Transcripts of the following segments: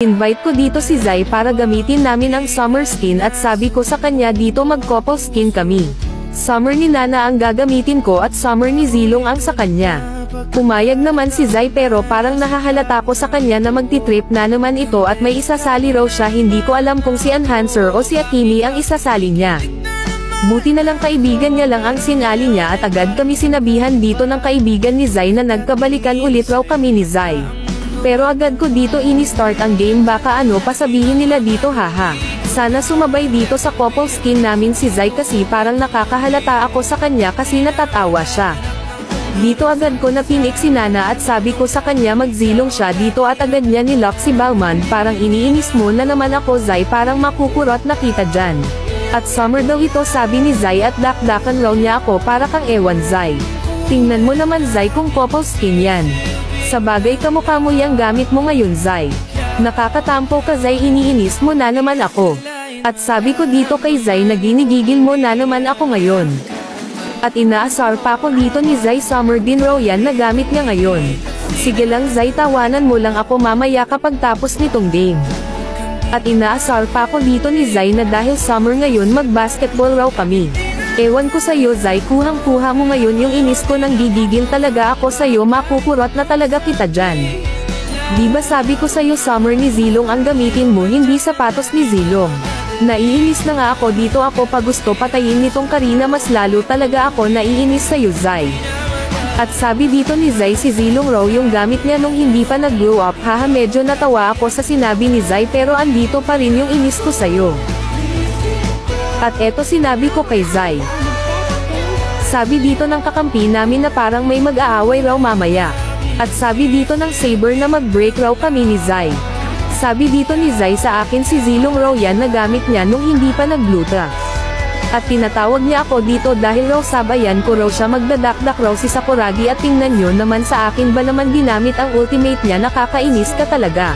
Invite ko dito si Zai para gamitin namin ang summer skin at sabi ko sa kanya dito mag-couple skin kami. Summer ni Nana ang gagamitin ko at summer ni Zilong ang sa kanya. Pumayag naman si Zai pero parang nahahalata ko sa kanya na magtitrip na naman ito at may isasali raw siya, hindi ko alam kung si Enhancer o si Akimi ang isasali niya. Buti na lang kaibigan niya lang ang sinali niya at agad kami sinabihan dito ng kaibigan ni Zai na nagkabalikan ulit raw kami ni Zai. Pero agad ko dito ini-start ang game, baka ano pa sabihin nila dito, haha. Sana sumabay dito sa couple skin namin si Zai kasi parang nakakahalata ako sa kanya kasi natatawa siya. Dito agad ko napinik si Nana at sabi ko sa kanya magzilong siya dito at agad niya nilock si Balman, parang iniinis mo na naman ako Zai, parang makukurot na kita dyan. At summer daw ito sabi ni Zai at dakdakan raw niya ako para kang ewan Zai. Tingnan mo naman Zai kung couple skin yan. Sa bagay kamukha mo yang gamit mo ngayon Zai. Nakakatampo ka Zai, iniinis mo na naman ako. At sabi ko dito kay Zai na ginigigil mo na naman ako ngayon. At inaasar pa ako dito ni Zai, summer din raw yan na gamit niya ngayon. Sige lang Zai, tawanan mo lang ako mamaya kapag tapos nitong game. At inaasar pa ako dito ni Zai na dahil summer ngayon mag-basketball raw kami. Ewan ko sa'yo Zai, kuhang-kuha mo ngayon yung inis ko, nang gigigil talaga ako sa'yo, makukurot na talaga kita dyan. Diba sabi ko sa'yo summer ni Zilong ang gamitin mo, hindi sapatos ni Zilong. Naiinis na nga ako dito, ako pa gusto patayin nitong Karina, mas lalo talaga ako naiinis sa'yo Zai. At sabi dito ni Zai si Zilong raw yung gamit niya nung hindi pa nag-grow up, haha, medyo natawa ako sa sinabi ni Zai pero andito pa rin yung inis ko sa'yo. At eto sinabi ko kay Zai. Sabi dito ng kakampi namin na parang may mag-aaway raw mamaya. At sabi dito ng Saber na mag-break raw kami ni Zai. Sabi dito ni Zai sa akin si Zilong raw yan na gamit niya nung hindi pa nag-gluta. At tinatawag niya ako dito dahil raw sabayan ko raw siya, magdadakdak raw si Sakuragi at tingnan nyo naman sa akin ba naman ginamit ang ultimate niya, nakakainis ka talaga.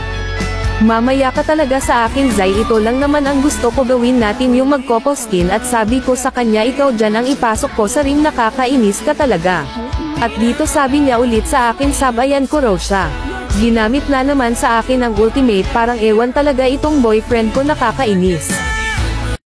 Mamaya ka talaga sa akin Zai, ito lang naman ang gusto ko gawin natin yung mag-couple skin at sabi ko sa kanya ikaw dyan ang ipasok ko sa ring, nakakainis ka talaga. At dito sabi niya ulit sa akin sabayan ko raw siya. Ginamit na naman sa akin ang ultimate, parang ewan talaga itong boyfriend ko, nakakainis.